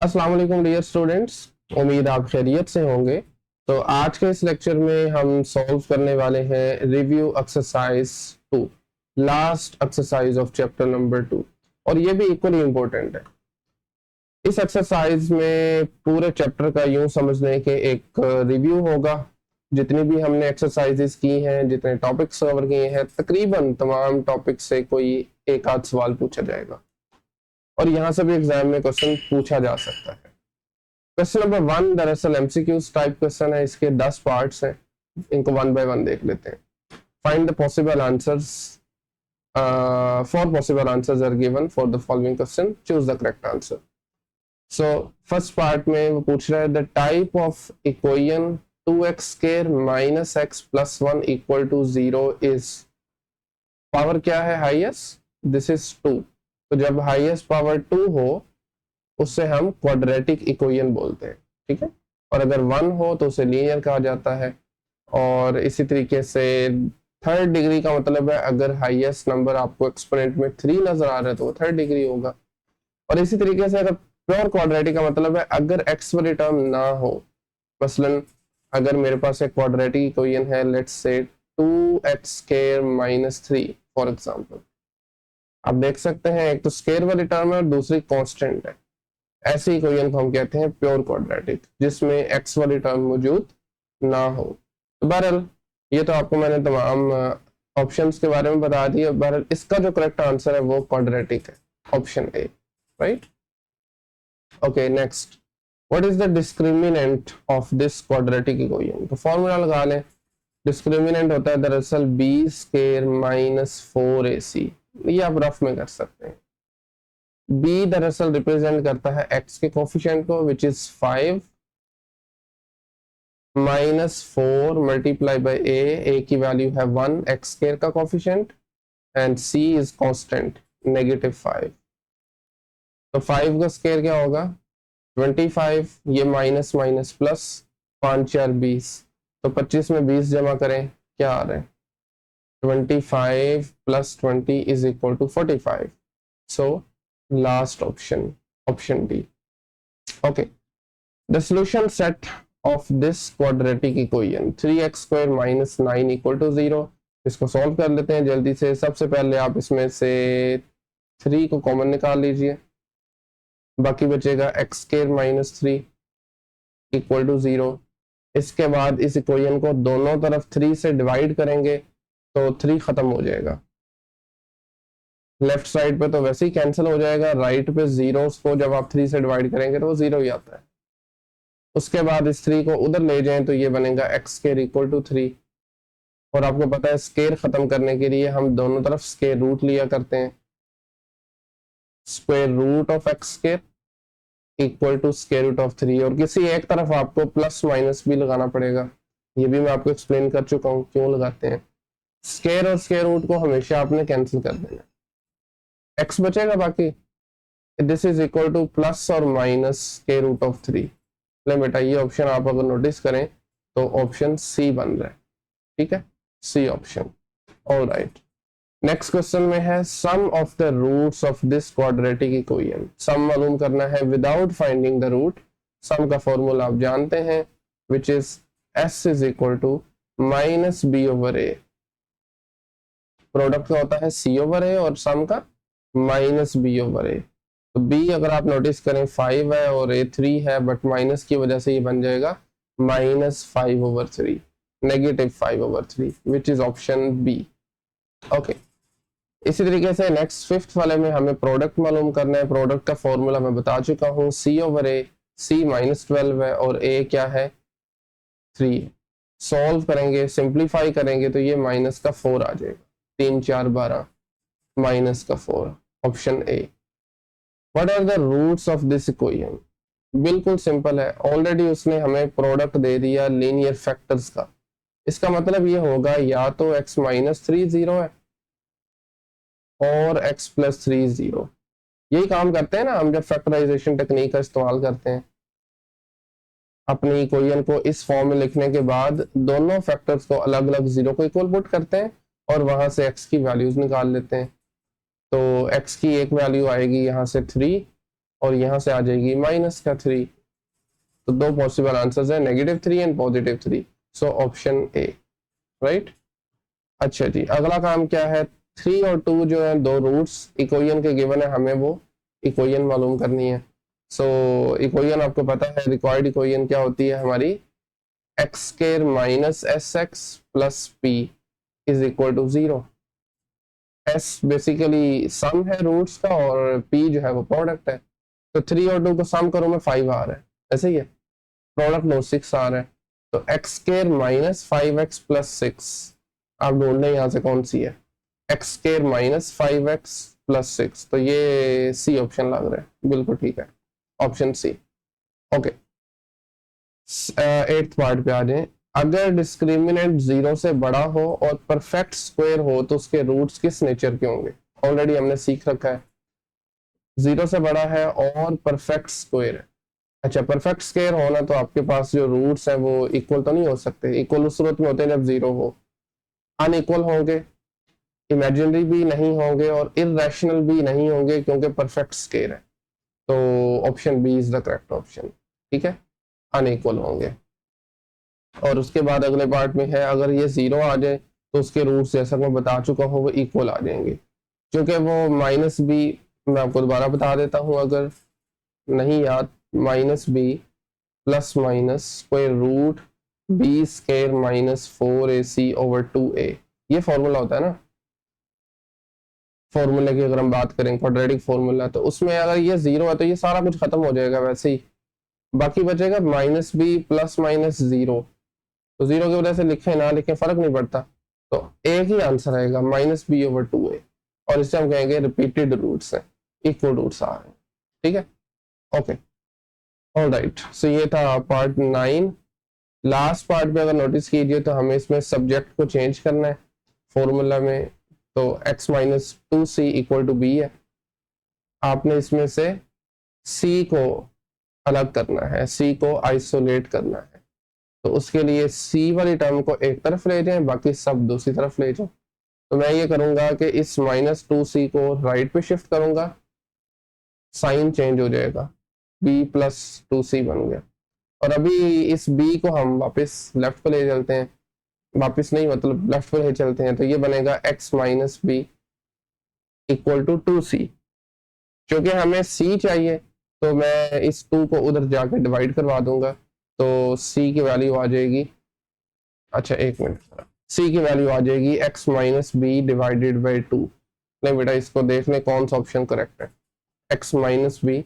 अस्सलाम वालेकुम dear students, उम्मीद आप खैरियत से होंगे। तो आज के इस लेक्चर में हम सॉल्व करने वाले हैं review exercise 2, last exercise of chapter number 2, और ये भी इक्वली इम्पोर्टेंट है। इस एक्सरसाइज में पूरे चैप्टर का यूं समझ लें कि एक रिव्यू होगा। जितनी भी हमने एक्सरसाइजेस की हैं, जितने टॉपिक्स कवर किए हैं, तकरीबन तमाम टॉपिक से कोई एक आध सवाल पूछा जाएगा और यहाँ से भी एग्जाम में क्वेश्चन पूछा जा सकता है। क्वेश्चन नंबर 1 दरअसल एमसीक्यूज टाइप क्वेश्चन है, इसके 10 पार्ट्स हैं। इनको वन बाय वन देख लेते हैं। Find the possible answers, 4 possible answers are given for the following question, choose the correct answer. So first part में वो पूछ रहा है the type of equation 2x square minus x plus 1 equal to 0 is, power क्या है highest, this is 2। तो जब highest power 2 हो उससे हम क्वाड्रेटिक इक्वेशन बोलते हैं, ठीक है। और अगर 1 हो तो उसे लीनियर कहा जाता है। और इसी तरीके से थर्ड डिग्री का मतलब है अगर हाईएस्ट नंबर आपको एक्सपोनेंट में 3 नजर आ रहा है तो वो थर्ड डिग्री होगा। और इसी तरीके से अगर प्योर क्वाड्रेटिक का मतलब है अगर एक्स वाली टर्म ना हो, मसलन अगर मेरे पास एक क्वाड्रेटिक इक्वेशन है, let's say 2x square minus 3 for example. आप देख सकते हैं एक तो स्क्वायर वाली टर्म है और दूसरी कांस्टेंट है। ऐसे इक्वेशन को हम कहते हैं प्योर क्वाड्रेटिक, जिसमें एक्स वाली टर्म मौजूद ना हो। तो बहरहाल ये तो आपको मैंने तमाम ऑप्शंस के बारे में बता दिया। बहरहाल इसका जो करेक्ट आंसर है वो क्वाड्रेटिक है, option A, right. Okay, next, what is the discriminant of this quadratic equation. तो फॉर्मूला लगा लें। डिस्क्रिमिनेंट होता है दरअसल बी स्क्वायर माइनस 4ac। ये आप रफ में कर सकते हैं। b दरअसल रिप्रेजेंट करता है x के कोफिशिएंट को, which is 5 minus 4 multiply bye a की वैल्यू है 1, x स्क्वायर का coefficient, and c is constant negative 5। तो 5 का स्क्वायर क्या होगा 25, ये माइनस माइनस प्लस, 5 4 20। तो 25 में 20 जमा करें, क्या आ रहा है 25 plus 20 is equal to 45। So last option D. Okay, the solution set of this quadratic equation 3x square minus 9 equal to 0। इसको सॉल्व कर लेते हैं जल्दी से। सबसे पहले आप इसमें से 3 को कॉमन निकाल लीजिए, बाकी बचेगा x square minus 3 equal to 0। इसके बाद इस इक्वेशन को दोनों तरफ 3 से डिवाइड करेंगे तो 3 खत्म हो जाएगा। लेफ्ट साइड पे तो वैसे ही कैंसिल हो जाएगा, राइट पे जीरोस को जब आप 3 से डिवाइड करेंगे तो वो 0 ही आता है। उसके बाद इस 3 को उधर ले जाएं तो ये बनेगा x स्क्वायर इक्वल टू 3। और आपको पता है स्क्वायर खत्म करने के लिए हम दोनों तरफ स्क्वायर रूट लिया करते हैं। Square root of x square equal to square root of 3, और किसी एक तरफ आपको प्लस माइनस भी लगाना पड़ेगा। ये भी मैं आपको एक्सप्लेन कर चुका हूँ क्यों लगाते हैं। स्क्वायर और स्क्वायर रूट को हमेशा आपने कैंसिल कर देना, x बचेगा बाकी। This is equal two plus और माइनस स्क्वायर रूट ऑफ 3। ले बेटा, ये ऑप्शन आप अगर नोटिस करें तो ऑप्शन सी बन रहा है, ठीक है, C option. Alright, next question में है sum of the roots of this quadratic equation. Sum मालूम करना है without finding the root. Sum का फॉर्मूला आप जानते हैं, which is s is equal to minus B over A. Product का होता है c ओवर ए और सम का माइनस बी ओवर ए। तो b अगर आप नोटिस करें 5 है और a 3 है, बट माइनस की वजह से ये बन जाएगा minus 5 over 3, negative 5 over 3, which is option B. Okay, इसी तरीके से नेक्स्ट फिफ्थ वाले में हमें प्रोडक्ट मालूम करना है। प्रोडक्ट का फॉर्मूला मैं बता चुका हूँ, c over a, c minus 12 है और a क्या है 3। सॉल्व करेंगे, सिंप्लीफाई करेंगे तो ये माइनस का 4 आ जाएगा, 3 4 12 माइनस का 4, option A. What are the roots of this equation. बिल्कुल सिंपल है, ऑलरेडी उसने हमें प्रोडक्ट दे दिया लीनियर फैक्टर्स का। इसका मतलब ये होगा या तो x माइनस 3 0 है और x प्लस 3 0। यही काम करते हैं ना हम जब फैक्टराइजेशन टेक्निक का इस्तेमाल करते हैं। अपनी इक्वेशन को इस फॉर्म में लिखने के बाद दोनों फैक्टर्स को अलग अलग 0 को इक्वल पुट करते हैं और वहां से x की वैल्यूज निकाल लेते हैं। तो x की एक वैल्यू आएगी यहाँ से 3 और यहाँ से आ जाएगी माइनस का 3। तो दो पॉसिबल आंसर्स है, -3 and +3। So option A, right. अच्छा जी, अगला काम क्या है, 3 और 2 जो है दो रूट्स इक्वेशन के गिवन है, हमें वो इक्वेशन मालूम करनी है। सो इक्वेशन आपको पता है, रिक्वायर्ड इक्वेशन क्या होती है हमारी, X square minus S X plus P is equal to 0। S basically sum है रूट्स का और पी जो है वो प्रोडक्ट है। तो 3 और 2 को सम करो में 5 आ रहा है, ऐसे ही है, प्रोडक्ट लो 6 आ रहा है। तो x square minus 5x plus 6, आप ढूंढ लें यहाँ से कौन सी है, x square minus 5x plus 6, तो ये सी ऑप्शन लग रहा है, बिल्कुल ठीक है, option C. Okay, 8th part पे आ जाए। अगर डिस्क्रिमिनेंट 0 से बड़ा हो और परफेक्ट स्क्वायर हो तो उसके रूट्स किस नेचर के होंगे। ऑलरेडी हमने सीख रखा है, 0 से बड़ा है और परफेक्ट स्क्वायर है। अच्छा, परफेक्ट स्क्वायर होना तो आपके पास जो रूट्स हैं वो इक्वल तो नहीं हो सकते, इक्वल उस सूरत में होते हैं जब 0 हो, अनइक्वल होंगे, इमेजिनरी भी नहीं होंगे और इरेशनल भी नहीं होंगे क्योंकि परफेक्ट स्क्वायर है। तो option B is the correct option, ठीक है, अनइक्वल होंगे। और उसके बाद अगले पार्ट में है, अगर ये 0 आ जाए तो उसके रूट्स जैसा मैं बता चुका हूँ वो इक्वल आ जाएंगे, क्योंकि वो माइनस बी, मैं आपको दोबारा बता देता हूँ अगर नहीं याद, minus B plus minus square root B square minus 4ac over 2a, ये फॉर्मूला होता है ना, फॉर्मूले की अगर हम बात करें क्वाड्रेटिक फॉर्मूला, तो उसमें अगर ये 0 है तो ये सारा कुछ खत्म हो जाएगा वैसे ही, बाकी बचेगा माइनस बी प्लस माइनस 0। तो 0 की वजह से लिखें ना लिखें फर्क नहीं पड़ता, तो एक ही आंसर आएगा माइनस बी ओवर 2a, और इससे हम कहेंगे रिपीटेड रूट्स हैं, इक्वल रूट्स आ रहे हैं, ठीक है। ओके, ऑलराइट, सो ये था पार्ट 9। लास्ट पार्ट पे अगर नोटिस कीजिए तो हमें इसमें सब्जेक्ट को चेंज करना है फॉर्मूला में, तो x minus 2c equal to B है, आपने इसमें से c को अलग करना है, c को आइसोलेट करना है, तो उसके लिए c वाली टर्म को एक तरफ ले जाएं, बाकी सब दूसरी तरफ ले जाएं। तो मैं ये करूंगा कि इस -2c को राइट पे शिफ्ट करूंगा, साइन चेंज हो जाएगा, b प्लस 2c बन गया। और अभी इस b को हम वापस लेफ्ट पे ले चलते हैं, वापस नहीं मतलब लेफ्ट पे ले चलते हैं, तो ये बनेगा x minus B equal to 2c। क्योंकि हमें c चाहिए तो मैं इस 2 को उधर जाके डिवाइड करवा दूंगा, तो c की वैल्यू आ जाएगी, अच्छा एक मिनट, c की वैल्यू आ जाएगी x minus B divided by 2। नहीं बेटा, इसको देख लें कौन सा ऑप्शन करेक्ट है, x minus B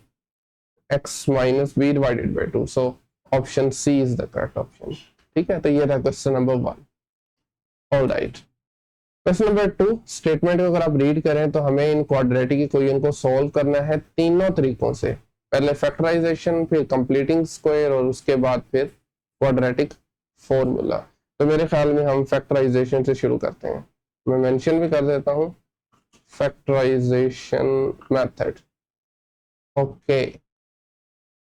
divided by 2, so option C is the correct option, ठीक है। तो ये था question number 1। Alright, question number 2, statement को अगर आप रीड करें तो हमें इन क्वाड्रेटिक इक्वेशन को सॉल्व करना है तीनों तरीकों से, पहले फैक्टराइजेशन, फिर कंप्लीटिंग स्क्वायर और उसके बाद फिर क्वाड्रेटिक फॉर्मूला। तो मेरे ख्याल में हम फैक्टराइजेशन से शुरू करते हैं, मैं मेंशन भी कर देता हूं फैक्टराइजेशन मेथड। ओके,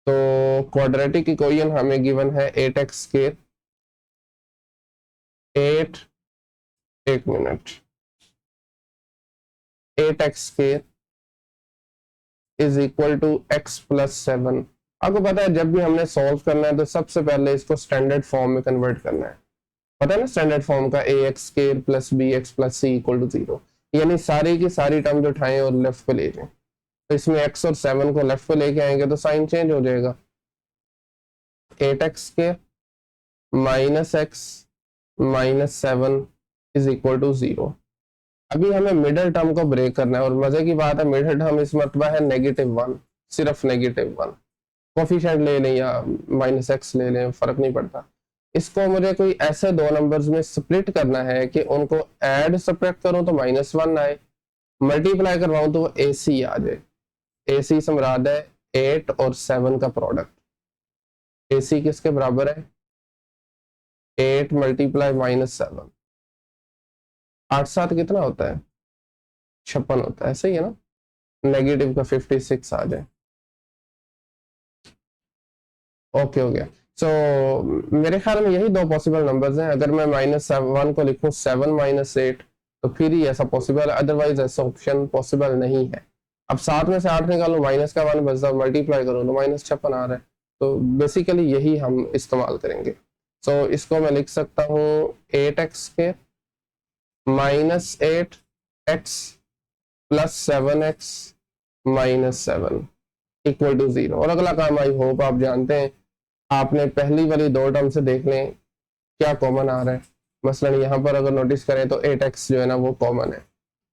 तो क्वाड्रेटिक इक्वेशन हमें गिवन है 8x स्क्वायर, 8 एक minute 8x square is equal to x plus 7। आपको पता है जब भी हमने सॉल्व करना है तो सबसे पहले इसको स्टैंडर्ड फॉर्म में कन्वर्ट करना है, पता है ना स्टैंडर्ड फॉर्म का, ax square plus bx plus c equal to 0, यानी सारी की सारी टर्म जो उठाएं और लेफ्ट पे ले जाएं। तो इसमें x और 7 को लेफ्ट पे लेके आएंगे तो साइन चेंज हो जाएगा, 8x square minus x minus 7 is equal to 0। अभी हमें मिडिल टर्म को ब्रेक करना है, और मजे की बात है मिडिल टर्म इस मरतबा है -1, सिर्फ -1, कोफिशिएंट ले लें या -x ले लें फर्क नहीं पड़ता। इसको मुझे कोई ऐसे दो नंबर्स में स्प्लिट करना है कि उनको ऐड सब्ट्रैक्ट करूं तो -1 आए, मल्टीप्लाई करवाऊं तो वो AC आ जाए। AC से मुराद है 8 और 7 का प्रोडक्ट, AC किसके बराबर है, 8 मल्टीप्लाई -7, 8 7 कितना होता है, 56 होता है, सही है ना, नेगेटिव का 56 आ जाए। ओके हो गया। सो मेरे ख्याल में यही दो पॉसिबल नंबर्स हैं, अगर मैं -1 को लिखूं 7 - 8 तो फिर ही ऐसा पॉसिबल है, अदरवाइज ऐसा ऑप्शन पॉसिबल नहीं है। अब 7 में से 8 निकालो, माइनस का 1 बचता, मल्टीप्लाई करो तो -56 आ रहा है। तो बेसिकली यही हम इस्तेमाल करेंगे। सो इसको मैं लिख सकता हूँ 8x² -8x + 7x -7 equal to 0। और अगला काम आई होप आप जानते हैं, आपने पहली वाली दो टर्म से देख लें क्या कॉमन आ रहा है। मसलन यहाँ पर अगर नोटिस करें तो 8x जो है ना वो कॉमन है,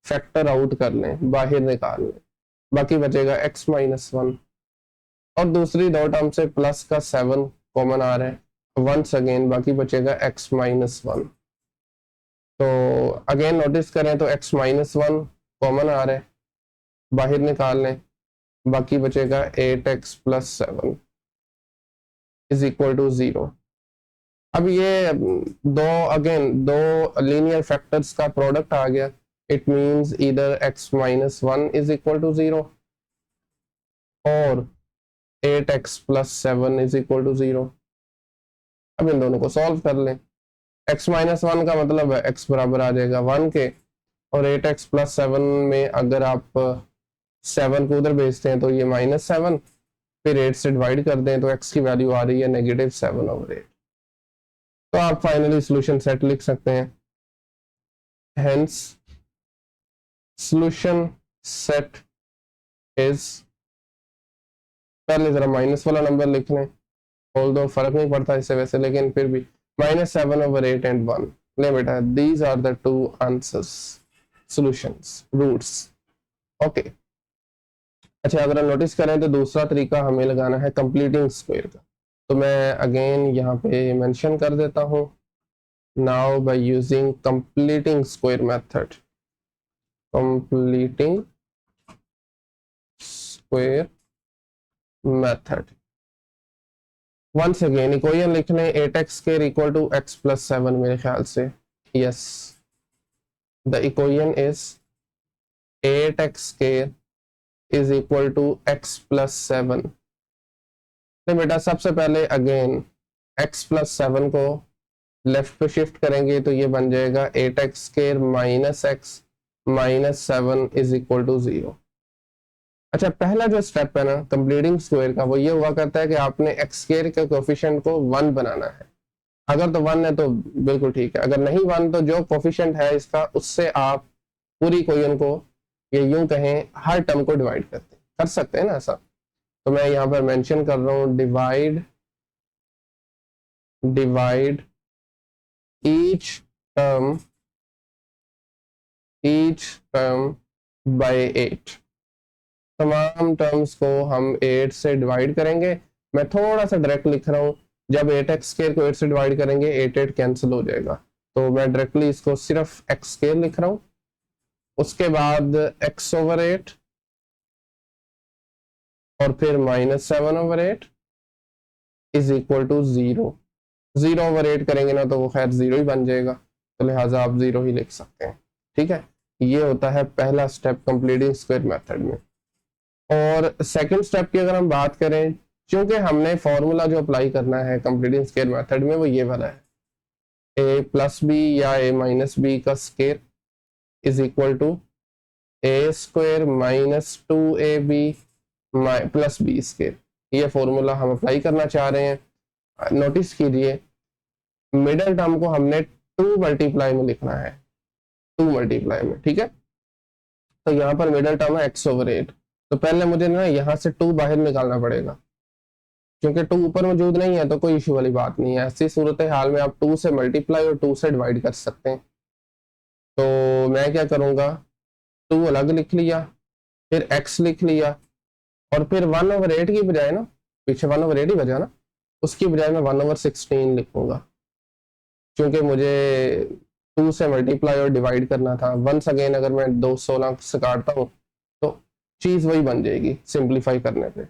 फैक्टर आउट कर लें, बाहर निकाल लें, बाकी बचेगा x -1। और दूसरी दो टर्म से प्लस का 7 कॉमन आ रहा है, वंस अगेन बाकी बचेगा x -1। तो अगेन नोटिस करें तो x -1 कॉमन आ रहा है, बाहर निकाल लें, बाकी बचेगा 8x + 7 = 0। अब ये दो लीनियर फैक्टर्स का प्रोडक्ट आ गया। इट मींस ईदर x -1 = 0 और 8x + 7 = 0। अब इन दोनों को सॉल्व कर लें। x -1 का मतलब है x बराबर आ जाएगा 1 के, और 8x + 7 में अगर आप 7 को उधर भेजते हैं तो ये -7, फिर 8 से डिवाइड कर दें तो x की वैल्यू आ रही है -7/8। तो आप फाइनली सॉल्यूशन सेट लिख सकते हैं। हेंस सॉल्यूशन सेट इज, पहले जरा माइनस वाला नंबर लिख लें, ऑल्दो फर्क नहीं पड़ता इससे वैसे, लेकिन फिर भी -7/8 and 1। ले बेटा, these are the two answers, solutions, roots. Okay, अच्छा अगर हम नोटिस करें तो दूसरा तरीका हमें लगाना है कंप्लीटिंग स्क्वायर का। तो मैं अगेन यहाँ पे मेंशन कर देता हूँ, now by using completing square method, completing square method. Once again equation लिख लें, 8x² = x + 7 मेरे ख्याल से, yes the equation is 8x² = x + 7। तो बेटा सबसे पहले अगेन x + 7 को लेफ्ट पे शिफ्ट करेंगे तो ये बन जाएगा 8x² - x -7 = 0। अच्छा पहला जो स्टेप है ना कंप्लीटिंग स्क्वायर का, वो ये हुआ करता है कि आपने x² के कोफिशिएंट को 1 बनाना है। अगर तो 1 है तो बिल्कुल ठीक है, अगर नहीं 1 तो जो कोफिशिएंट है इसका उससे आप पूरी इक्वेशन को, ये यूं कहें हर टर्म को डिवाइड करते हैं, कर सकते हैं ना ऐसा। तो मैं यहाँ पर मेंशन कर रहा हूँ डिवाइड ईच टर्म बाय 8। तमाम टर्म्स को हम 8 से डिवाइड करेंगे। मैं थोड़ा सा डायरेक्ट लिख रहा हूँ, जब 8x² को 8 से डिवाइड करेंगे 8 कैंसिल हो जाएगा, तो मैं डायरेक्टली इसको सिर्फ x² लिख रहा हूँ। उसके बाद x/8 और फिर -7/8 = 0। 0/8 करेंगे ना तो वो खैर 0 ही बन जाएगा, तो लिहाजा आप 0 ही लिख सकते हैं। ठीक है, ये होता है पहला स्टेप कंप्लीटिंग स्क्वायर मेथड में। और सेकंड स्टेप की अगर हम बात करें, क्योंकि हमने फॉर्मूला जो अप्लाई करना है कंप्लीटिंग स्क्वायर मेथड में वो ये वाला है, a + b या a - b का स्क्वायर = a² - 2ab + b²। ये फॉर्मूला हम अप्लाई करना चाह रहे हैं। नोटिस कीजिए मिडल टर्म को हमने 2 मल्टीप्लाई में लिखना है, 2 मल्टीप्लाई में, ठीक है। तो यहाँ पर मिडल टर्म है x/8, तो पहले मुझे ना यहाँ से 2 बाहर निकालना पड़ेगा, क्योंकि 2 ऊपर मौजूद नहीं है तो कोई इशू वाली बात नहीं है। ऐसी सूरत हाल में आप 2 से मल्टीप्लाई और 2 से डिवाइड कर सकते हैं। तो मैं क्या करूँगा, 2 अलग लिख लिया, फिर x लिख लिया, और फिर 1/8 की बजाय ना, पीछे 1/8 ही बजा ना, उसकी बजाय मैं 1/16 लिखूंगा, क्योंकि मुझे 2 से मल्टीप्लाई और डिवाइड करना था। वंस अगेन अगर मैं 216 से काटता हूँ तो चीज़ वही बन जाएगी सिंप्लीफाई करने पे,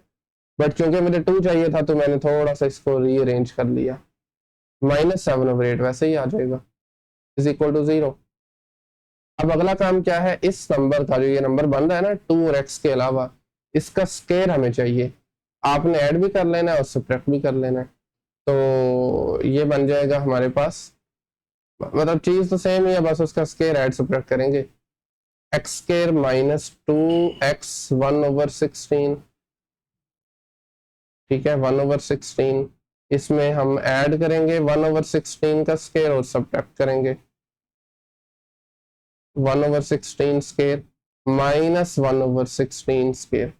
बट क्योंकि मुझे 2 चाहिए था तो मैंने थोड़ा सा इसको रीअरेंज कर लिया। -7/8 वैसे ही आ जाएगा = 0। अब अगला काम क्या है, इस नंबर का जो ये नंबर बन रहा है ना 2 और x के अलावा, इसका स्क्वायर हमें चाहिए। आपने ऐड भी कर लेना है और सब्ट्रैक्ट भी कर लेना है। तो ये बन जाएगा हमारे पास, मतलब चीज़ तो सेम ही है, बस उसका स्क्वायर ऐड सब्ट्रैक्ट करेंगे। एक्स स्क्वायर माइनस 2x 1/16, ठीक है, 1/16। इसमें हम ऐड करेंगे 1/16 का स्क्वायर और सब्ट्रैक्ट करेंगे 1/16 स्क्वायर माइनस 1/16 स्क्वायर,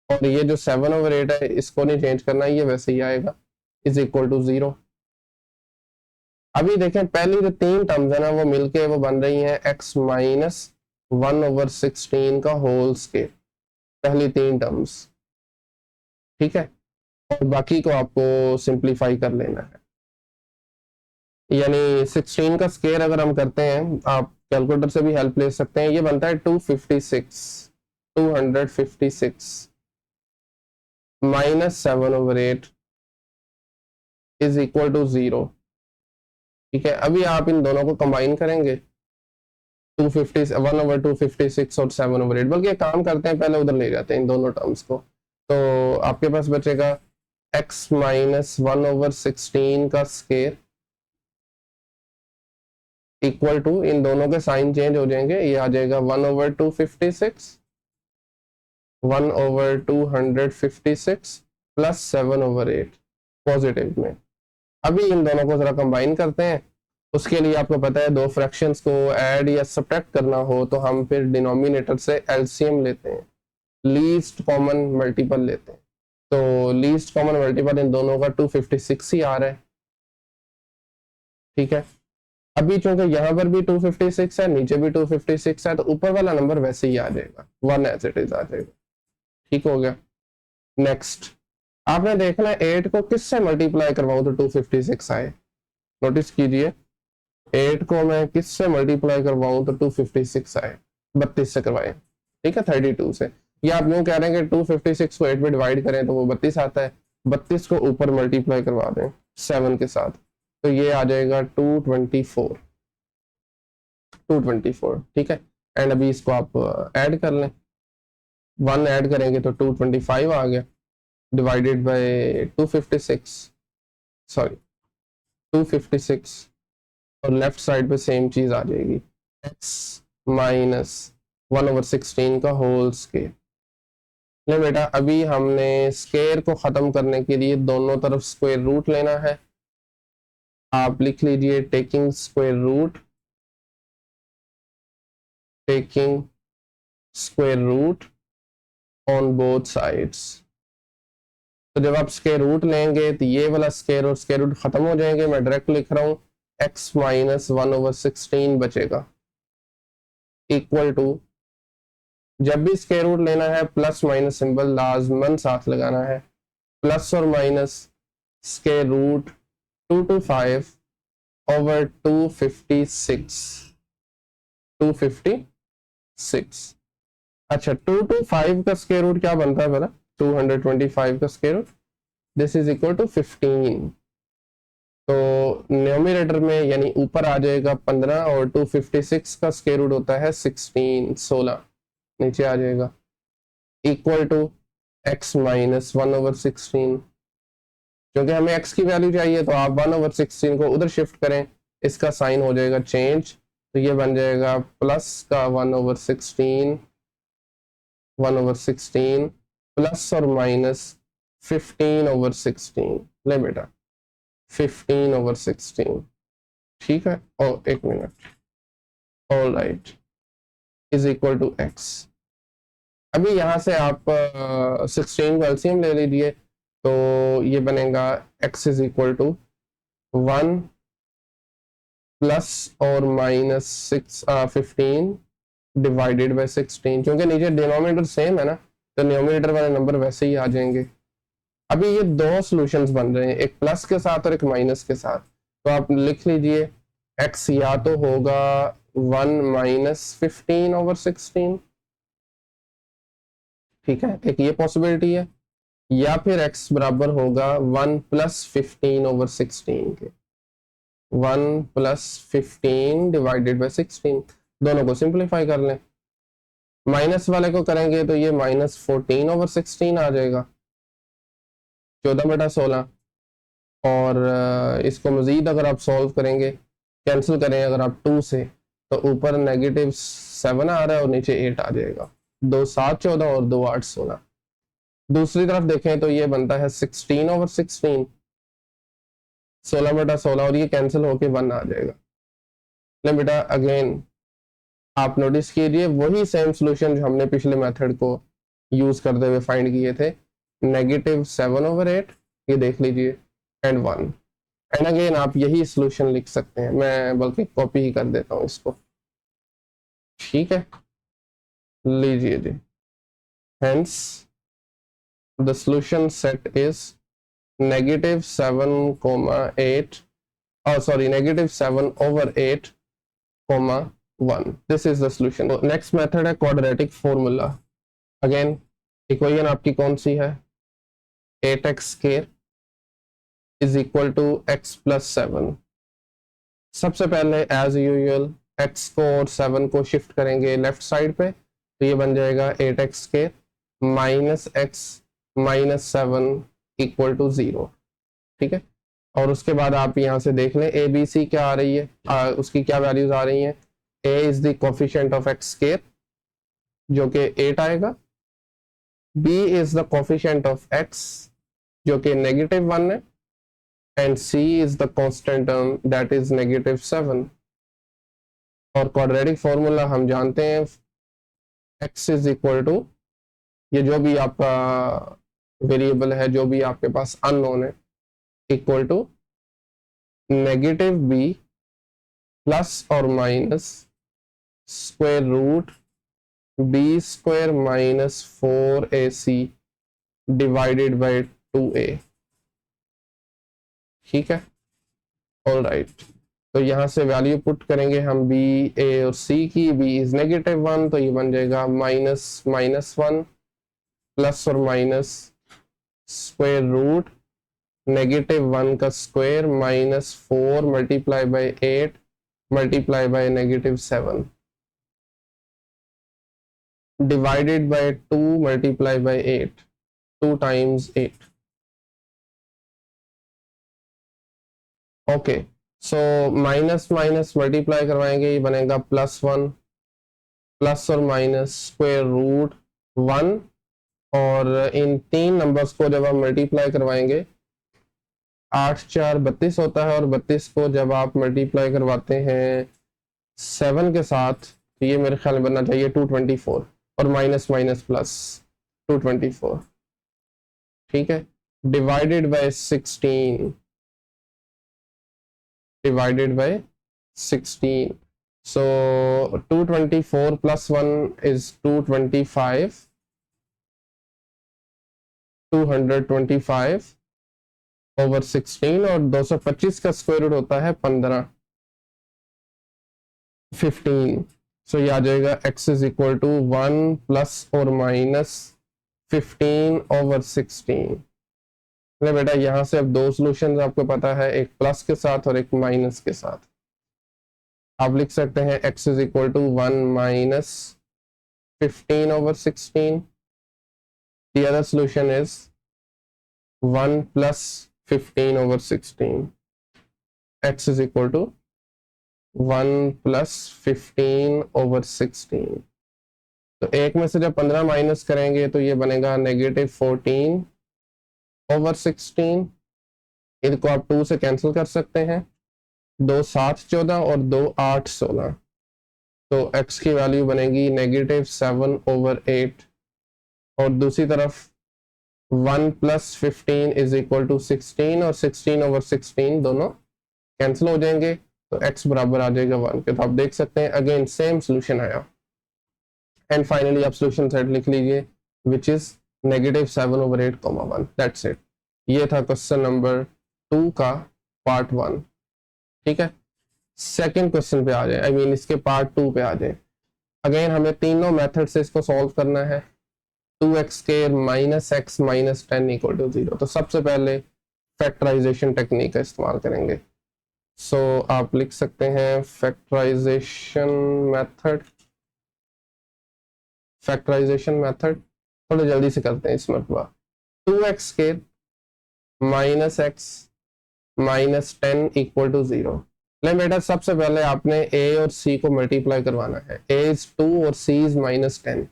और ये जो 7/8 है इसको नहीं चेंज करना, ये वैसे ही आएगा, इज इक्वल टू 0। अभी देखें पहली जो तीन टर्म्स है ना वो मिलके वो बन रही हैं x माइनस 1/16 का होल स्क्वायर, पहली तीन टर्म्स, ठीक है, और बाकी को आपको सिंप्लीफाई कर लेना है। यानी 16 का स्क्वायर अगर हम करते हैं, आप कैलकुलेटर से भी हेल्प ले सकते हैं, ये बनता है 256 माइनस 7/8 इज इक्वल टू 0, ठीक है। अभी आप इन दोनों को कंबाइन करेंगे 250 1/256 और 7/8, बल्कि एक काम करते हैं पहले उधर ले जाते हैं इन दोनों टर्म्स को, तो आपके पास बचेगा x माइनस 1/16 का स्क्वायर इक्वल टू, इन दोनों के साइन चेंज हो जाएंगे, ये आ जाएगा 1/256 1/256 प्लस 7/8 पॉजिटिव में। अभी इन दोनों को जरा कंबाइन करते हैं, उसके लिए आपको पता है दो फ्रैक्शंस को ऐड या सब्ट्रैक्ट करना हो तो हम फिर डिनोमिनेटर से एलसीएम लेते हैं, लीस्ट कॉमन मल्टीपल लेते हैं, तो लीस्ट कॉमन मल्टीपल इन दोनों का 256 ही आ रहा है, ठीक है। अभी चूंकि यहाँ पर भी 256 है, नीचे भी 256 है, तो ऊपर वाला नंबर वैसे ही आ जाएगा, 1 एज इट इज आ जाएगा, ठीक हो गया। नेक्स्ट आपने देखना है 8 को किससे मल्टीप्लाई करवाऊं तो 256 आए, नोटिस कीजिए 8 को मैं किससे मल्टीप्लाई करवाऊं तो 256 आए, 32 से करवाएं, ठीक है, 32 से, या आप यूं कह रहे हैं कि 256 को 8 में डिवाइड करें तो वो 32 आता है, 32 को ऊपर मल्टीप्लाई करवा दें 7 के साथ, तो ये आ जाएगा 224, ठीक है। एंड अभी इसको आप ऐड कर लें, 1 ऐड करेंगे तो 225 आ गया, डिवाइडेड बाय 256, सॉरी 256, और लेफ्ट साइड पे सेम चीज आ जाएगी x माइनस 1/16 का होल स्क्वायर। ले बेटा अभी हमने स्क्वायर को खत्म करने के लिए दोनों तरफ स्क्वायर रूट लेना है, आप लिख लीजिए taking square root on both sides. तो जब आप स्क्वायर रूट लेंगे तो ये वाला स्क्वायर और स्क्वायर रूट खत्म हो जाएंगे, मैं डायरेक्ट लिख रहा हूं x माइनस 1/16 बचेगा इक्वल टू, जब भी स्क्वायर रूट लेना है प्लस माइनस सिंबल लाजमन साथ लगाना है, प्लस और माइनस स्क्वायर रूट 226/256। अच्छा 225 का स्क्वायर रूट क्या बनता है पहला, 225 का square root, this is equal to 15, तो न्यूमरेटर में यानी ऊपर आ जाएगा 15 और 256 का स्क्वायर रूट होता है 16, नीचे आ जाएगा इक्वल टू x माइनस 1/16, क्योंकि हमें x की वैल्यू चाहिए तो आप 1/16 को उधर शिफ्ट करें, इसका साइन हो जाएगा चेंज, तो ये बन जाएगा प्लस का 1/16 प्लस और माइनस 15/16, ले बेटा 15/16, ठीक है, और एक minute, all right, is equal to x। अभी यहाँ से आप 16 को एलसीएम ले लीजिए, तो ये बनेगा x is equal to 1 plus और माइनस 15 डिवाइडेड बाय 16, क्योंकि नीचे डिनोमिनेटर सेम है ना, तो न्यूमरेटर वाले नंबर वैसे ही आ जाएंगे। अभी ये दो सॉल्यूशंस बन रहे हैं, एक प्लस के साथ और एक माइनस के साथ, तो आप लिख लीजिए x या तो होगा 1 माइनस 15/16, ठीक है, एक ये पॉसिबिलिटी है, या फिर x बराबर होगा 1 प्लस 15/16 के, 1 प्लस 15 डिवाइडेड बाय 16, दोनों को सिंप्लीफाई कर लें, माइनस वाले को करेंगे तो ये माइनस 14/16 आ जाएगा, 14/16, और इसको मजीद अगर आप सॉल्व करेंगे, कैंसिल करें अगर आप 2 से, तो ऊपर -7 आ रहा है और नीचे 8 आ जाएगा। 2 7 14 और 2 8 16। दूसरी तरफ देखें तो ये बनता है 16/16, 16/16, और ये कैंसिल होके 1 आ जाएगा। ले बेटा अगेन आप नोटिस कीजिए वही सेम सोल्यूशन जो हमने पिछले मेथड को यूज करते हुए फाइंड किए थे, -7/8, ये देख लीजिए, एंड 1। एंड अगेन आप यही सोल्यूशन लिख सकते हैं, मैं बल्कि कॉपी ही कर देता हूँ इसको, ठीक है, लीजिए जी। Hence the solution set is -7,8, -7/8, 1। This is the solution. Next method है क्वाड्रेटिक फॉर्मूला। अगेन इक्वेशन आपकी कौन सी है, 8x² is equal to x + 7। सबसे पहले एज यूजुअल x को और 7 को शिफ्ट करेंगे लेफ्ट साइड पे, तो ये बन जाएगा 8x² - x - 7 इक्वल टू 0, ठीक है। और उसके बाद आप यहाँ से देख लें ABC क्या आ रही है, उसकी क्या वैल्यूज आ रही हैं। A is the coefficient of x² जो कि 8 आएगा, B is the coefficient of x जो कि -1 है, and C is the constant term that is -7। और क्वाड्रेटिक फॉर्मूला हम जानते हैं, x इज इक्वल टू, ये जो भी आपका वेरिएबल है, जो भी आपके पास अननोन है, इक्वल टू -b प्लस और minus square root b² - 4ac divided by 2a, ठीक है। ऑल राइट, तो यहाँ से वैल्यू पुट करेंगे हम b, a और c की। b इज -1, तो ये बन जाएगा -1 प्लस और माइनस स्क्वायर रूट -1 का square -4 multiply bye 8 multiply by -7 divided by 2 multiply bye 8, 2 times 8। Okay, so minus minus multiply करवाएंगे, ये बनेगा +1 प्लस और माइनस स्क्वायर रूट 1, और इन 3 नंबर्स को जब हम मल्टीप्लाई करवाएंगे 8 4 32 होता है, और 32 को जब आप मल्टीप्लाई करवाते हैं 7 के साथ, तो ये मेरे ख्याल में बनना चाहिए 224, और माइनस माइनस प्लस 224, ठीक है, divided by 16, divided by 16. So 224 plus 1 is 225, 225 over 16, और 225 का स्क्वायर रूट होता है 15, 15। सो ये आ जाएगा x is equal to 1 plus और माइनस 15 over 16। बेटा यहाँ से अब 2 सॉल्यूशंस आपको पता है, एक प्लस के साथ और एक माइनस के साथ। आप लिख सकते हैं x is equal to 1 minus 15 over 16। The other solution is 1 plus 15 over 16. x is equal to 1 plus 15 over 16। तो एक में से जब 15 माइनस करेंगे तो ये बनेगा -14 over 16। इनको आप 2 से कैंसिल कर सकते हैं, 2 7 14 और 2 8 16। तो x की वैल्यू बनेगी -7 over 8, और दूसरी तरफ 1 plus 15 इज इक्वल टू 16, और 16 over 16 दोनों कैंसिल हो जाएंगे, तो x बराबर आ जाएगा 1 के। तो आप देख सकते हैं अगेन सेम सोल्यूशन आया। एंड फाइनली आप सोल्यूशन सेट लिख लीजिए, which is -7 over 8, 1। That's it. ये था क्वेश्चन नंबर 2 का पार्ट 1, ठीक है। सेकेंड क्वेश्चन पे आ जाए, आई मीन इसके पार्ट 2 पे आ जाए। अगेन हमें तीनों मेथड से इसको सॉल्व करना है। 2x² - x - 10 equal to 0। तो सबसे पहले फैक्टराइजेशन टेक्निक का इस्तेमाल करेंगे। सो आप लिख सकते हैं फैक्टराइजेशन मेथड, फैक्टराइजेशन मेथड थोड़ा जल्दी से करते हैं इस मरतबा। 2x² - x - 10 equal to 0। ले बेटा सबसे पहले आपने ए और सी को मल्टीप्लाई करवाना है। ए इज 2 और सी इज -10।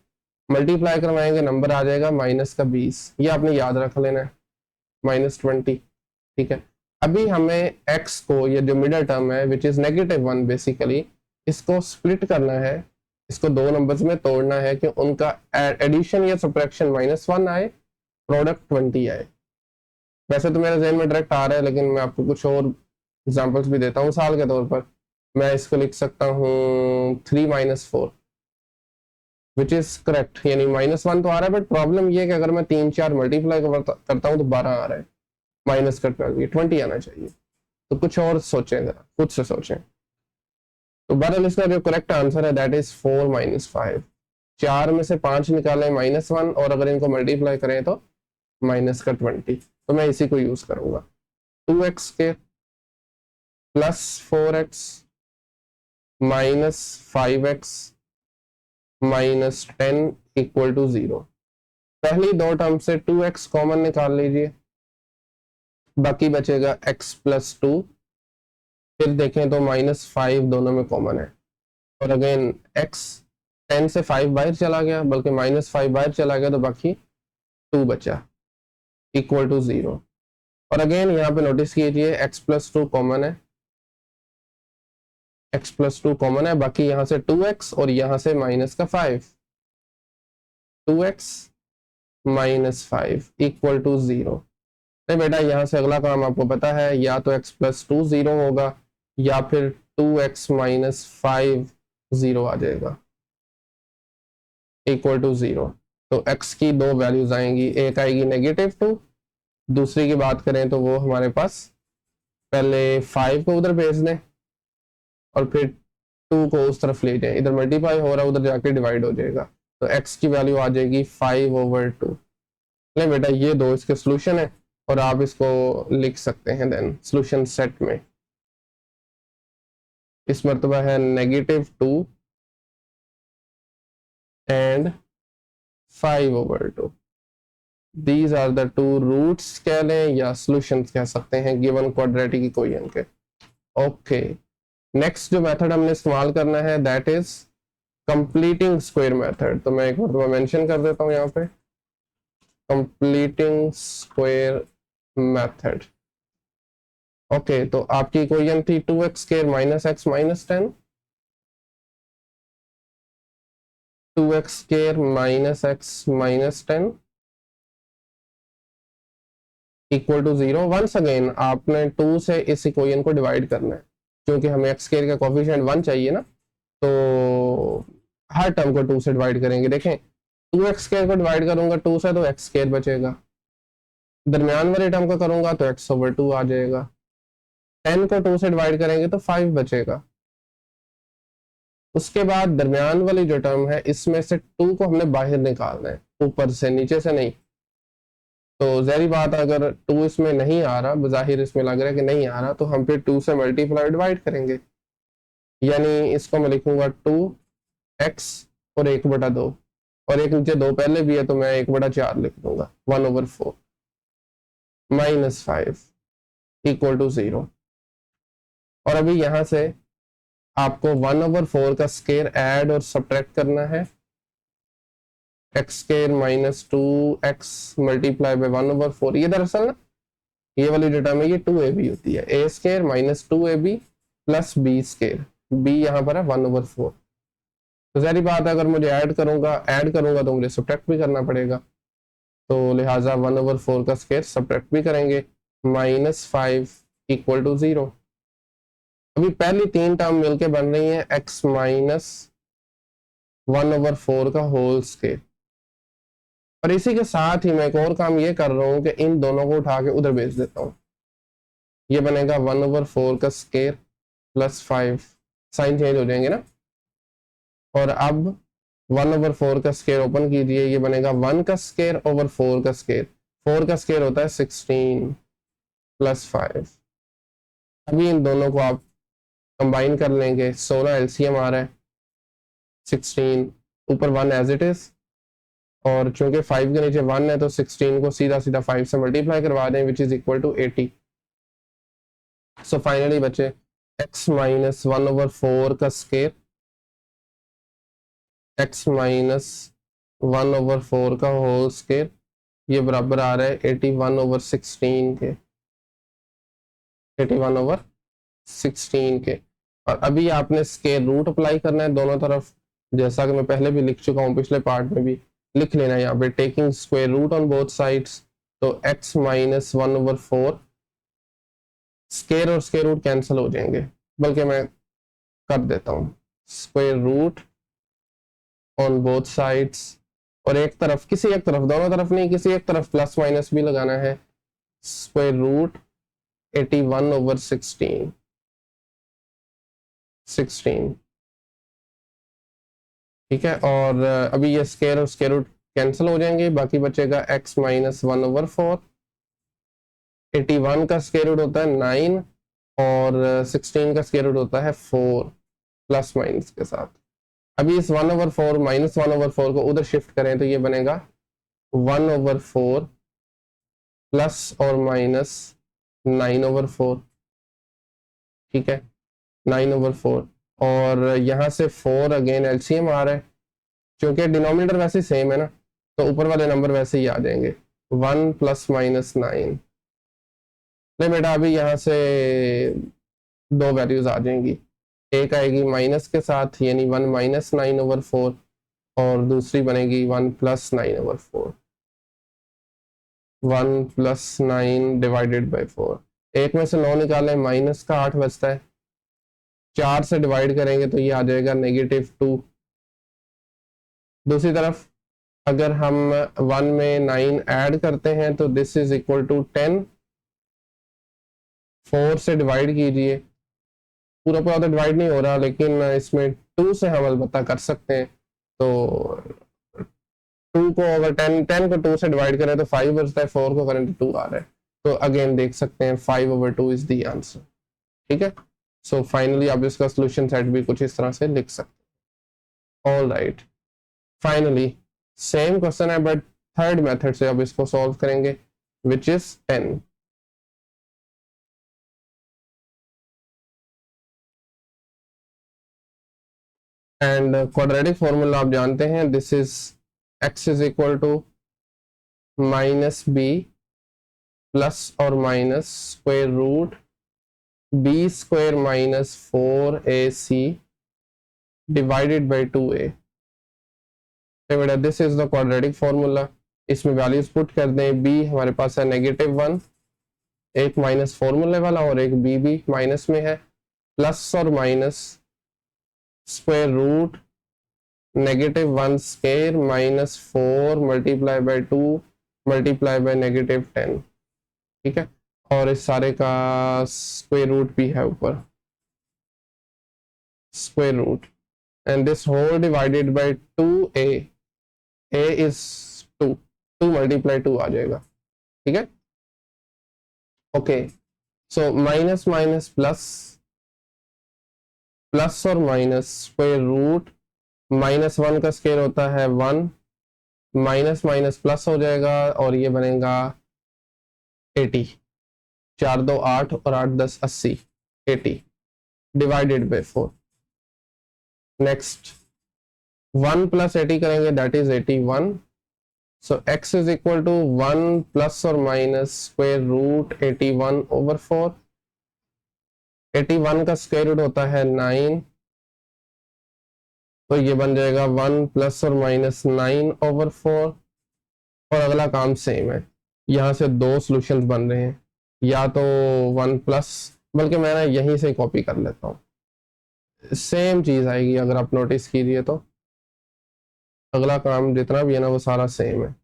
मल्टीप्लाई करवाएंगे नंबर आ जाएगा -20। ये आपने याद रख लेना है, -20। ठीक है, अभी हमें x को, ये जो मिडल टर्म है विच इज -1 बेसिकली, इसको स्प्लिट करना है, इसको दो नंबर्स में तोड़ना है कि उनका एडिशन या सब्ट्रैक्शन -1 आए, प्रोडक्ट 20 आए। वैसे तो मेरे जहन में डायरेक्ट आ रहा है, लेकिन मैं आपको कुछ और एग्जांपल्स भी देता हूँ। मिसाल के तौर पर मैं इसको लिख सकता हूँ 3 - 4 विच इज करेक्ट, यानी -1 तो आ रहा है, बट प्रॉब्लम ये है कि अगर मैं 3 4 मल्टीप्लाई करता हूँ तो 12 आ रहा है, माइनस का 12, 20 आना चाहिए। तो कुछ और सोचें, जरा खुद से सोचें। तो बहरहाल इसका जो करेक्ट आंसर है दैट इज 4 - 5। 4 में से 5 निकालें -1, और अगर इनको मल्टीप्लाई करें तो माइनस का 20। तो मैं इसी को यूज करूंगा। 2x के plus 4x -5x -10 equal to 0। पहली दो टर्म से 2x कॉमन निकाल लीजिए, बाकी बचेगा x + 2। फिर देखें तो -5 दोनों में कॉमन है, और अगेन x 10 से 5 बाहर चला गया, बल्कि -5 बाहर चला गया, तो बाकी 2 बचा इक्वल टू 0। और अगेन यहाँ पे नोटिस कीजिए x + 2 कॉमन है, x + 2 कॉमन है, बाकी यहाँ से 2x और यहाँ से -5, 2x - 5 इक्वल टू 0। नहीं बेटा, यहाँ से अगला काम आपको पता है, या तो x + 2 0 होगा, या फिर 2x - 5 0 आ जाएगा इक्वल टू 0। तो x की दो वैल्यूज आएंगी, एक आएगी -2, दूसरी की बात करें तो वो हमारे पास, पहले 5 को उधर भेज दें और फिर 2 को उस तरफ ले जाएं, इधर मल्टीप्लाई हो रहा है, उधर जाके डिवाइड हो जाएगा। तो x की वैल्यू आ जाएगी 5/2। नहीं बेटा, ये दो इसके सोल्यूशन है, और आप इसको लिख सकते हैं देन सोल्यूशन सेट में। इस मरतबा है -2 and 5/2। These are the two roots कह लें या सॉल्यूशंस कह सकते हैं गिवन क्वाड्रेटिक इक्वेशन के। ओके, नेक्स्ट जो मेथड हमने इस्तेमाल करना है that is completing square method. तो मैं एक बार मेंशन कर देता हूँ यहाँ पे, कंप्लीटिंग स्क्वायर मेथड। ओके, तो आपकी इक्वेशन थी 2x² - x - 10, 2x² - x - 10 equal to 0। Once again आपने 2 से इस इक्वेशन को डिवाइड करना है, क्योंकि हमें x² का कोफिशिएंट 1 चाहिए ना, तो हर टर्म को 2 से डिवाइड करेंगे। देखें, 2x² को डिवाइड करूंगा 2 से तो x² बचेगा, दरमियान वाले टर्म को करूंगा तो x/2 आ जाएगा, 10 को 2 से डिवाइड करेंगे तो 5 बचेगा। उसके बाद दरमियान वाली जो टर्म है, इसमें से 2 को हमने बाहर निकालना है, ऊपर से, नीचे से नहीं। तो जहरी बात, अगर 2 इसमें नहीं आ रहा, बज़ाहिर इसमें लग रहा है कि नहीं आ रहा, तो हम फिर 2 से मल्टीप्लाई डिवाइड करेंगे। यानी इसको मैं लिखूंगा 2x और 1/2, और एक नीचे 2 पहले भी है तो मैं 1/4 लिख दूंगा, 1/4 -5 इक्वल टू 0। और अभी यहाँ से आपको 1/4 का स्क्वायर ऐड और सब्ट्रैक्ट करना है, x² - 2x मल्टीप्लाई बाय 1/4। ये दरअसल ना, ये वाली जो टर्म है ये 2ab होती है, a² - 2ab plus b², b यहाँ पर है 1/4। तो सारी बात है, अगर मुझे ऐड करूंगा तो मुझे सब्ट्रैक्ट भी करना पड़ेगा, तो लिहाजा 1/4 का स्क्वायर सब्ट्रैक्ट भी करेंगे, -5 इक्वल टू 0। अभी पहली 3 टर्म मिलके बन रही है x - 1/4 का होल स्क्वायर। और इसी के साथ ही मैं एक और काम ये कर रहा हूँ कि इन दोनों को उठा के उधर भेज देता हूँ। ये बनेगा 1/4 का स्क्वायर प्लस 5, साइन चेंज हो जाएंगे ना। और अब 1/4 का स्क्वायर ओपन कीजिए, ये बनेगा 1 का स्क्वायर ओवर 4 का स्क्वायर। 4 का स्क्वायर होता है 16 प्लस 5। अभी इन दोनों को आप कंबाइन कर लेंगे, 16 एलसीएम आ रहा है, 16 ऊपर 1 एज इट इज, और चूंकि 5 के नीचे 1 है तो 16 को सीधा सीधा 5 से मल्टीप्लाई करवा दें, which is equal to 80। So finally बच्चे x माइनस 1/4 का स्केयर, x माइनस 1/4 का होल स्केयर, ये बराबर आ रहा है 81/16 के, 81/16 के। और अभी आपने स्केयर रूट अप्लाई करना है दोनों तरफ, जैसा कि मैं पहले भी लिख चुका हूँ, पिछले पार्ट में भी लिख लेना है यहाँ पे, taking square root on both sides. तो x माइनस 1/4, स्केयर और स्केयर रूट कैंसिल हो जाएंगे, बल्कि मैं कर देता हूँ square root on both sides, और एक तरफ, किसी एक तरफ, दोनों तरफ नहीं, किसी एक तरफ प्लस माइनस भी लगाना है, स्क्वायर रूट 81/16, ठीक है। और अभी ये स्केयर और स्केयर रूट कैंसिल हो जाएंगे, बाकी बचेगा x माइनस 1/4, 81 का स्केयर रूट होता है 9 और 16 का स्केयर रूट होता है 4 प्लस माइनस के साथ। अभी इस 1/4 माइनस 1/4 को उधर शिफ्ट करें तो ये बनेगा 1/4 प्लस और माइनस 9/4, ठीक है, 9/4। और यहाँ से 4 अगेन एलसीएम आ रहा है, क्योंकि डिनोमिनेटर वैसे सेम है ना, तो ऊपर वाले नंबर वैसे ही आ जाएंगे, 1 प्लस माइनस 9। ले बेटा, अभी यहाँ से दो वैल्यूज आ जाएंगी, एक आएगी माइनस के साथ यानी 1 माइनस 9/4, और दूसरी बनेगी 1 प्लस 9/4, 1 प्लस 9 डिवाइडेड बाई 4। एक में से 9 निकालें, माइनस का 8 बचता है, 4 से डिवाइड करेंगे तो ये आ जाएगा -2। दूसरी तरफ अगर हम 1 में 9 ऐड करते हैं तो दिस इज इक्वल टू 10, 4 से डिवाइड कीजिए, पूरा पूरा तो डिवाइड नहीं हो रहा, लेकिन इसमें 2 से हम अलबत्ता कर सकते हैं। तो 2 को अगर 10 को 2 से डिवाइड करें तो 5 बचता है, 4 को करें तो 2 आ रहा है। तो अगेन देख सकते हैं 5/2 इज द आंसर, ठीक है। सो फाइनली आप इसका सोल्यूशन सेट भी कुछ इस तरह से लिख सकते हैं। All right, finally same question है बट थर्ड मेथड से अब इसको सॉल्व करेंगे, which is 10। And quadratic formula आप जानते हैं, this is x is equal to minus B plus और minus square root B square minus 4ac divided by 2a। बेटा this is the quadratic formula, इसमें वैल्यूज पुट कर दें। b हमारे पास है -1, एक माइनस फॉर्मूले वाला और एक b भी माइनस में है, प्लस और minus square root -1 square minus 4 multiply by 2 multiply by -10, ठीक है। और इस सारे का स्क्वायर रूट भी है ऊपर, square root, and this whole divided by 2a, a is 2, 2 multiply 2 आ जाएगा, ठीक है। Okay, so minus minus plus, plus और माइनस स्क्वायर रूट, -1 का स्क्वायर होता है 1, माइनस माइनस प्लस हो जाएगा और ये बनेगा 80, 4 2 8 और 8 10 80, 80 डिवाइडेड बाई 4। नेक्स्ट 1 प्लस 80 करेंगे, that is 81। So x is equal to 1 plus और माइनस स्क्वायर रूट 81/4। 81 का स्क्वायर रूट होता है 9, तो ये बन जाएगा 1 प्लस और माइनस 9/4। और अगला काम सेम है, यहाँ से दो सॉल्यूशंस बन रहे हैं, या तो 1 प्लस, बल्कि मैं ना यहीं से कॉपी कर लेता हूँ, सेम चीज़ आएगी अगर आप नोटिस कीजिए तो। अगला काम जितना भी है ना वो सारा सेम है।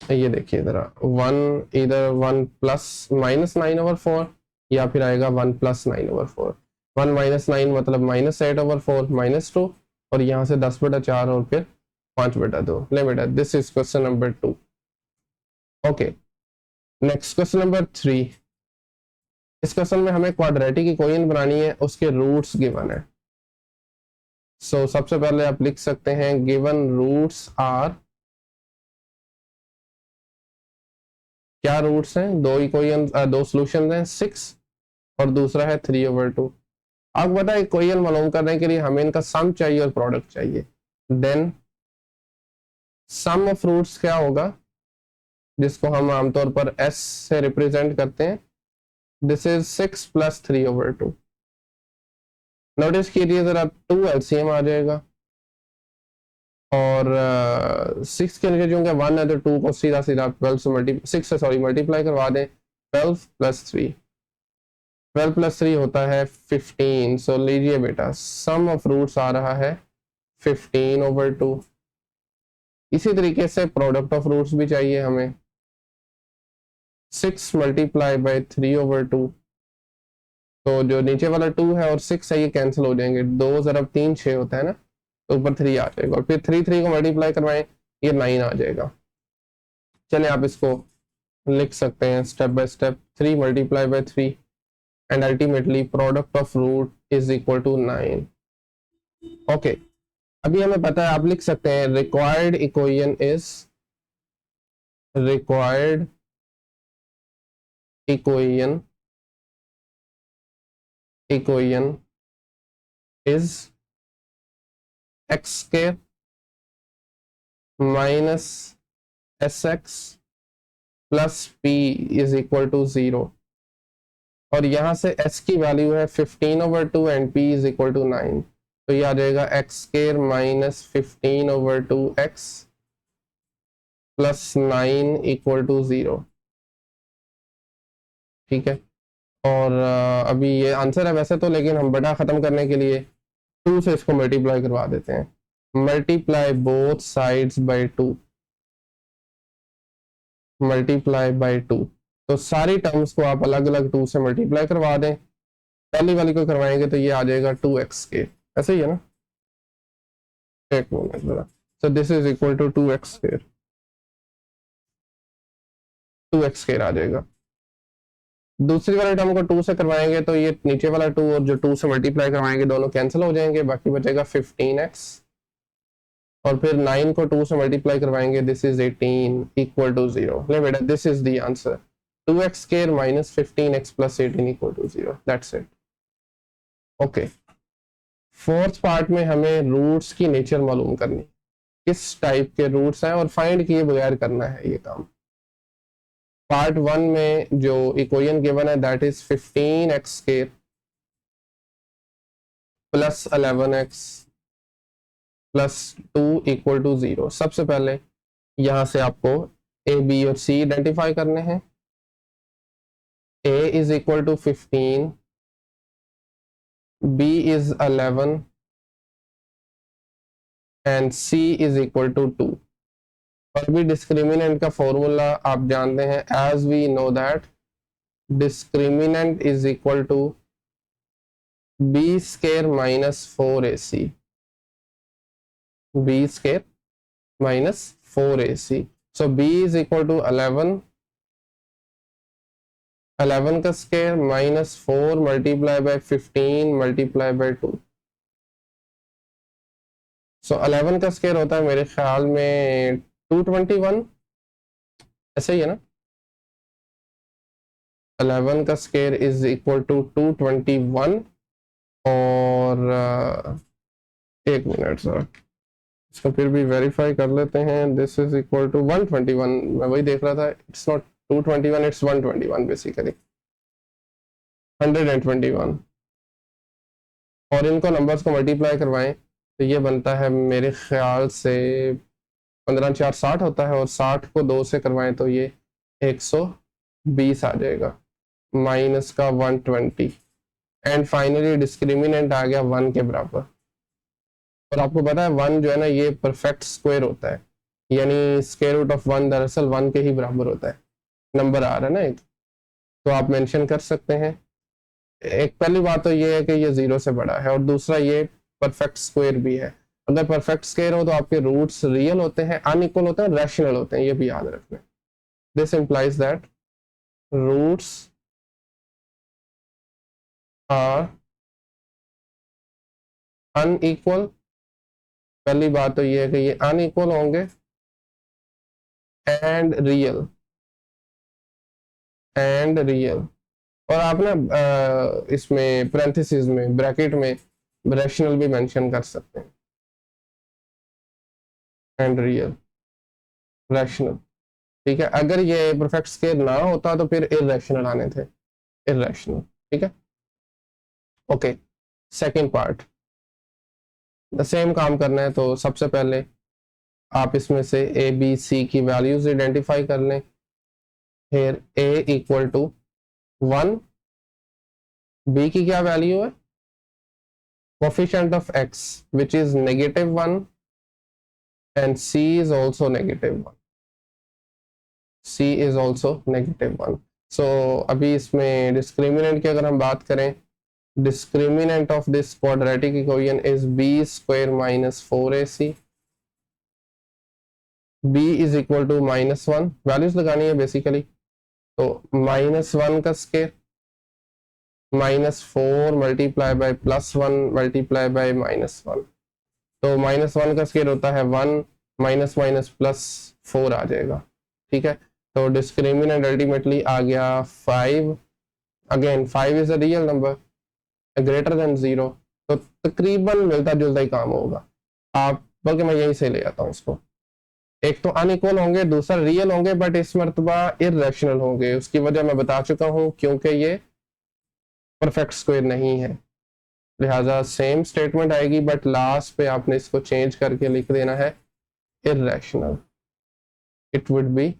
ये देखिए ज़रा, 1 इधर 1 प्लस -9/4 या फिर आएगा 1 प्लस 9/4। 1 माइनस 9 मतलब -8/4 -2, और यहाँ से 10/4 और फिर 5/2। ले बेटा, this is question number 2। Okay, next question number 3। इस क्वेश्चन में हमें क्वाड्रेटिक इक्वेशन बनानी है, उसके रूट्स गिवन है। सो सबसे पहले आप लिख सकते हैं गिवन रूट्स आर, क्या रूट्स हैं, दो इक्वेशन, दो सॉल्यूशंस हैं, 6 और दूसरा है 3/2। आपको पता है इक्वेशन मालूम करने के लिए हमें इनका सम चाहिए और प्रोडक्ट चाहिए। देन सम ऑफ रूट्स क्या होगा, जिसको हम आमतौर पर s से रिप्रेजेंट करते हैं, दिस इज 6 + 3/2। नोटिस कीजिए जरा, 2 LCM आ जाएगा और 6 के नीचे चूंकि 1 है तो 2 को सीधा सीधा 12 से 6 से सॉरी मल्टीप्लाई करवा दें। 12 + 3, 12 + 3 होता है 15। सो लीजिए बेटा, सम ऑफ रूट्स आ रहा है 15/2। इसी तरीके से प्रोडक्ट ऑफ रूट्स भी चाहिए हमें, 6 × 3/2। तो जो नीचे वाला 2 है और 6 है ये कैंसिल हो जाएंगे, 2 × 3 6 होता है ना, तो ऊपर 3 आ जाएगा और फिर 3 को मल्टीप्लाई करवाएं, ये 9 आ जाएगा। चले आप इसको लिख सकते हैं step by step, 3 × 3 and ultimately product of root is equal to 9। ओके, अभी हमें पता है, आप लिख सकते हैं required equation is, required equation is x² minus sx plus p is equal to 0। और यहां से s की वैल्यू है 15/2 and p is equal to 9। तो ये आ जाएगा x² minus 15/2x plus 9 equal to 0। ठीक है, और अभी ये आंसर है वैसे तो, लेकिन हम बटा खत्म करने के लिए 2 से इसको मल्टीप्लाई करवा देते हैं। Multiply both sides by 2, multiply by 2। तो सारी टर्म्स को आप अलग अलग 2 से मल्टीप्लाई करवा दें। पहली वाली को करवाएंगे तो ये आ जाएगा 2x², ऐसे ही है ना, एक मिनट जरा। So this is equal to 2x², 2x² आ जाएगा। दूसरी वाले टर्म को 2 से करवाएंगे तो ये नीचे वाला 2 और जो 2 से मल्टीप्लाई करवाएंगे दोनों कैंसिल हो जाएंगे, बाकी बचेगा 15x। और फिर 9 को 2 से मल्टीप्लाई करवाएंगे, दिस इज 18 इक्वल टू 0। ले बेटा, this is the answer, 2x² minus 15x plus 18 equal to 0। That's it. Okay, fourth part में हमें रूट्स की नेचर मालूम करनी, किस टाइप के रूट्स हैं और फाइंड किए बगैर करना है ये काम। पार्ट 1 में जो इक्वेशन गिवन है that is 15x² plus 11x plus 2 equal to 0। सबसे पहले यहां से आपको a, b और c आइडेंटिफाई करने हैं। a is equal to 15, b is 11 and c is equal to 2। और भी डिस्क्रिमिनेंट का फॉर्मूला आप जानते हैं, as we know that discriminant is equal to b² minus 4ac, b² minus 4ac। So b is equal to 11, 11 का square minus 4 multiply by 15 multiply by 2। So 11 का square होता है मेरे ख्याल में 221, ऐसे ही है ना। 11 का स्क्वायर इज इक्वल टू 221 और एक मिनट सर, इसको फिर भी वेरीफाई कर लेते हैं। दिस इज इक्वल टू 121, मैं वही देख रहा था, इट्स नॉट 221, इट्स 121 बेसिकली, 121। और इनको नंबर्स को मल्टीप्लाई करवाएं तो ये बनता है मेरे ख्याल से 15 4 60 होता है, और 60 को 2 से करवाएं तो ये 120 आ जाएगा, माइनस का 120 एंड फाइनली डिस्क्रिमिनेंट आ गया 1 के बराबर। और आपको पता है 1 जो है ना ये परफेक्ट स्क्वायर होता है, यानी स्क्वायर रूट ऑफ 1 दरअसल 1 के ही बराबर होता है। नंबर आ रहा है ना एक, तो आप मेंशन कर सकते हैं। एक पहली बात तो ये है कि ये 0 से बड़ा है, और दूसरा ये परफेक्ट स्क्वायर भी है। अगर परफेक्ट स्क्वायर हो तो आपके रूट्स रियल होते हैं, अनइक्वल होते हैं, रैशनल होते हैं, ये भी याद रखना। This implies that roots are unequal. पहली बात तो ये है कि ये अनइक्वल होंगे एंड रियल, और आप ना इसमें पैरेंथेसिस में ब्रैकेट में रैशनल भी मेंशन कर सकते हैं, एंड रियल रैशनल। ठीक है, अगर ये परफेक्ट स्केयर ना होता तो फिर इररेशनल आने थे, इररेशनल। ठीक है, okay. Second part, the same काम करना है। तो सबसे पहले आप इसमें से ए बी सी की वैल्यूज आइडेंटिफाई कर लें। फिर ए इक्वल टू 1, बी की क्या वैल्यू है, coefficient of X which is -1 and C is also -1, C is also -1। So अभी इसमें डिस्क्रिमिनेंट की अगर हम बात करें, discriminant of this quadratic equation is b square minus 4ac, b is equal to -1, values लगानी है बेसिकली। तो -1 का square -4 multiply by +1 multiply by -1, तो -1 का स्केयर होता है 1, माइनस माइनस +4 आ जाएगा। ठीक है, तो डिस्क्रिमिनेंट अल्टीमेटली आ गया 5। Again 5 is a real number greater than 0, तो तकरीबन मिलता जुलता ही काम होगा। आप बल्कि मैं यहीं से ले आता हूँ इसको, एक तो अनइक्वल होंगे, दूसरा रियल होंगे, बट इस मरतबा इररेशनल होंगे। उसकी वजह मैं बता चुका हूँ, क्योंकि ये परफेक्ट स्क्वायर नहीं है, लिहाजा सेम स्टेटमेंट आएगी, बट लास्ट पे आपने इसको चेंज करके लिख देना है irrational, it would be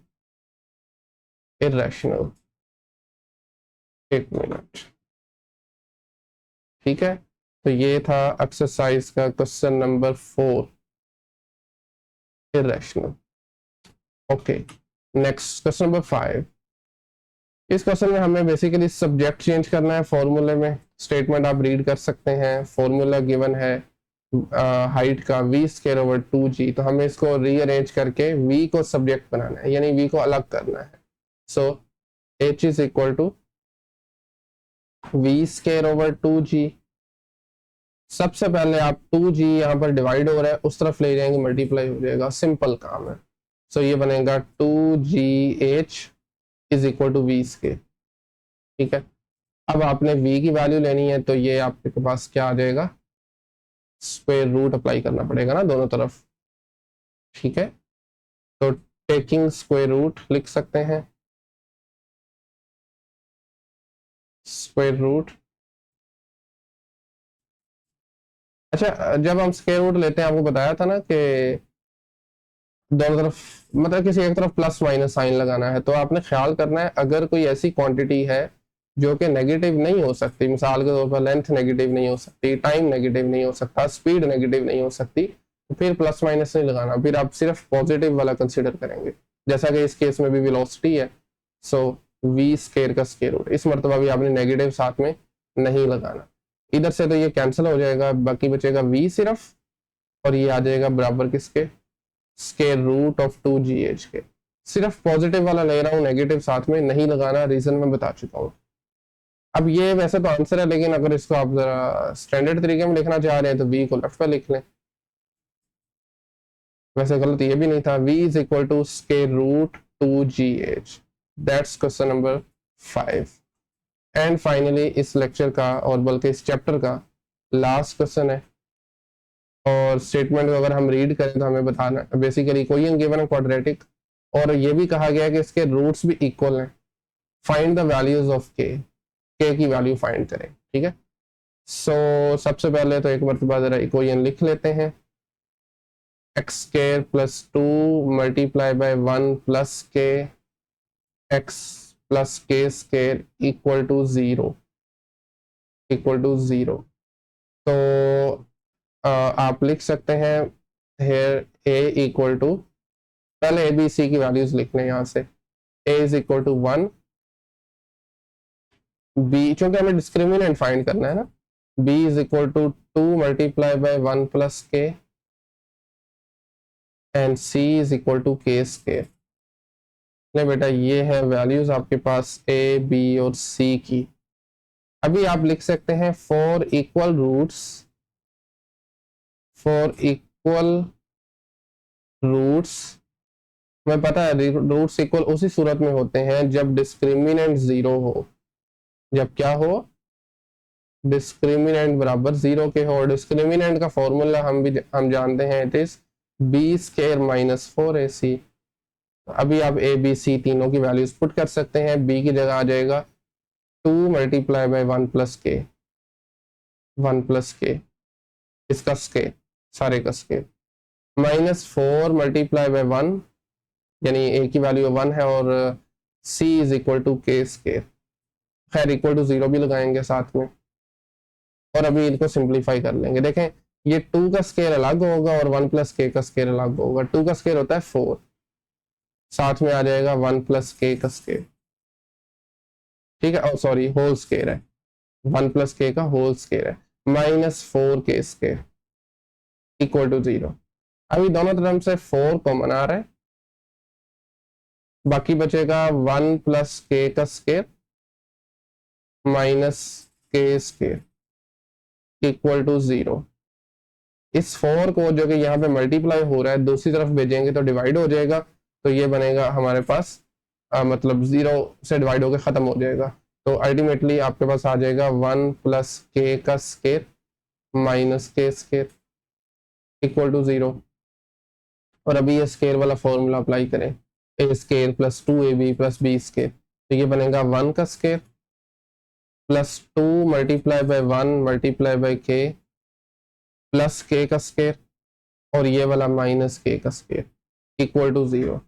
irrational. एक मिनट, ठीक है, तो ये था एक्सरसाइज का question number 4, irrational. Okay, next question number 5। इस क्वेश्चन में हमें बेसिकली सब्जेक्ट चेंज करना है। फॉर्मूले में स्टेटमेंट आप रीड कर सकते हैं। फॉर्मूला गिवन है हाइट का v स्क्वायर ओवर 2g, तो हमें इसको रीअरेंज करके v को सब्जेक्ट बनाना है, यानी v को अलग करना है। So h is equal to v square over 2g। सबसे पहले आप 2g यहाँ पर डिवाइड हो रहा है, उस तरफ ले जाएंगे, मल्टीप्लाई हो जाएगा, सिंपल काम है। सो ये बनेगा 2gh is equal to v square. ठीक है, अब आपने v की वैल्यू लेनी है, तो ये आपके पास क्या आ जाएगा, स्क्वायर रूट अप्लाई करना पड़ेगा ना दोनों तरफ। ठीक है, तो टेकिंग स्क्वायर रूट लिख सकते हैं, स्क्वायर रूट। अच्छा, जब हम स्क्वायर रूट लेते हैं, आपको बताया था ना कि दोनों तरफ, मतलब किसी एक तरफ प्लस माइनस साइन लगाना है, तो आपने ख्याल करना है अगर कोई ऐसी क्वांटिटी है जो कि नेगेटिव नहीं हो सकती, मिसाल के तौर पर लेंथ नेगेटिव नहीं हो सकती, टाइम नेगेटिव नहीं हो सकता, स्पीड नेगेटिव नहीं हो सकती, तो फिर प्लस माइनस नहीं लगाना, फिर आप सिर्फ पॉजिटिव वाला कंसिडर करेंगे, जैसा कि इस केस में भी वेलोसिटी है। सो वी स्केयर का स्केयर रूट, इस मरतबा भी आपने नेगेटिव साथ में नहीं लगाना। इधर से तो ये कैंसिल हो जाएगा, बाकी बचेगा वी सिर्फ, और ये आ जाएगा बराबर किसके, स्क्वायर रूट ऑफ 2gh के। सिर्फ पॉजिटिव वाला ले रहा हूँ, नेगेटिव साथ में नहीं लगाना, रीजन मैं बता चुका हूँ। अब ये वैसे तो आंसर है, लेकिन अगर इसको आप जरा स्टैंडर्ड तरीके में लिखना चाह रहे हैं तो v को लेफ्ट पे लिख लें, वैसे गलत ये भी नहीं था। v is equal to square root 2gh, that's question number 5। And finally इस लेक्चर का, और बल्कि इस चैप्टर का लास्ट क्वेश्चन है, और स्टेटमेंट को अगर हम रीड करें तो हमें बताना है बेसिकली इक्वेशन गिवन है क्वाड्रेटिक, और ये भी कहा गया है कि इसके रूट्स भी इक्वल हैं। फाइंड द वैल्यूज ऑफ के की वैल्यू फाइंड करें। ठीक है, सो सबसे पहले तो एक मरतबा जरा इक्वेशन लिख लेते हैं, X square plus 2 multiply by 1 plus K X plus K square equal to 0, equal to 0। तो आप लिख सकते हैं हेयर ए इक्वल टू, पहले ए बी सी की वैल्यूज लिख लें यहाँ से। A is equal to 1, B चूंकि हमें डिस्क्रिमिनेंट फाइंड करना है ना, B is equal to 2 multiply by 1 plus K, and C is equal to K square. नहीं बेटा, ये है वैल्यूज आपके पास ए बी और सी की। अभी आप लिख सकते हैं for equal roots, for equal roots, मैं पता है रूट्स इक्वल उसी सूरत में होते हैं जब डिस्क्रिमिनेंट 0 हो, जब क्या हो, डिस्क्रिमिनेंट बराबर 0 के हो। और डिस्क्रिमिनेंट का फॉर्मूला हम जानते हैं, it is B square minus 4ac। अभी आप ए बी सी तीनों की वैल्यूज पुट कर सकते हैं। बी की जगह आ जाएगा 2 मल्टीप्लाई बाई 1 प्लस के, 1 प्लस के, इसका स्केयर, सारे का स्केयर, माइनस 4 मल्टीप्लाई बाई 1, यानी ए की वैल्यू 1 है और सी इज इक्वल टू के स्केयर। खैर इक्वल टू 0 भी लगाएंगे साथ में, और अभी इनको सिंप्लीफाई कर लेंगे। देखें ये 2 का स्केयर अलग होगा और 1 प्लस के का स्केयर अलग होगा। 2 का स्केयर होता है 4, साथ में आ जाएगा 1 प्लस के का स्केयर, ठीक है, और सॉरी होल स्केयर है, 1 प्लस के का होल स्केयर है, माइनस 4 के स्केयर इक्वल टू 0। अभी दोनों तरफ से 4 कॉमन आ रहा है, बाकी बचेगा 1 प्लस के का square minus K square equal to 0। इस 4 को जो कि यहाँ पे मल्टीप्लाई हो रहा है दूसरी तरफ भेजेंगे तो डिवाइड हो जाएगा, तो ये बनेगा हमारे पास मतलब 0 से डिवाइड होकर ख़त्म हो जाएगा। तो अल्टीमेटली आपके पास आ जाएगा 1 प्लस के का square minus K square equal to 0। और अभी ये स्केयर वाला फॉर्मूला अप्लाई करें, A square plus 2ab plus B square, तो ये बनेगा 1 का square plus 2 multiply by 1 multiply by K plus K का स्केयर, और ये वाला माइनस के का स्केयर इक्वल टू 0।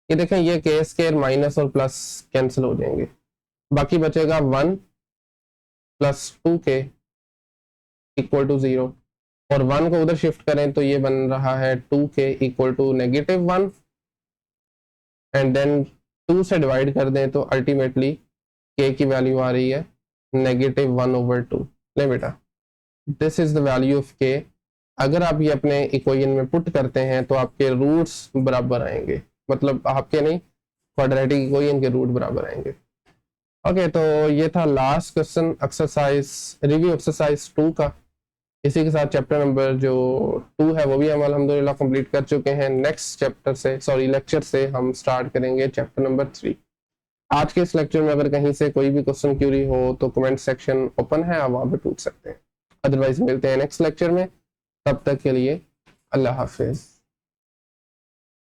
ये देखें ये के स्केयर माइनस और प्लस कैंसिल हो जाएंगे, बाकी बचेगा 1 प्लस 2k इक्वल टू 0, और 1 को उधर शिफ्ट करें तो ये बन रहा है 2k equal to -1, and then 2 से डिवाइड कर दें तो अल्टीमेटली k की वैल्यू आ रही है -1/2। ले बेटा, this is the value of k। अगर आप ये अपने इक्वेशन में पुट करते हैं तो आपके रूट्स बराबर आएंगे, मतलब आपके नहीं, क्वाड्रेटिक इक्वेशन के रूट बराबर आएंगे। ओके, तो ये था last question exercise, review exercise 2 का। इसी के साथ चैप्टर नंबर जो 2 है वो भी हम अल्हम्दुलिल्लाह कंप्लीट कर चुके हैं। नेक्स्ट चैप्टर से, सॉरी लेक्चर से हम स्टार्ट करेंगे चैप्टर नंबर 3। आज के इस लेक्चर में अगर कहीं से कोई भी क्वेश्चन क्यूरी हो तो कमेंट सेक्शन ओपन है, आप वहाँ पे पूछ सकते हैं। अदरवाइज मिलते हैं नेक्स्ट लेक्चर में, तब तक के लिए अल्लाह हाफिज।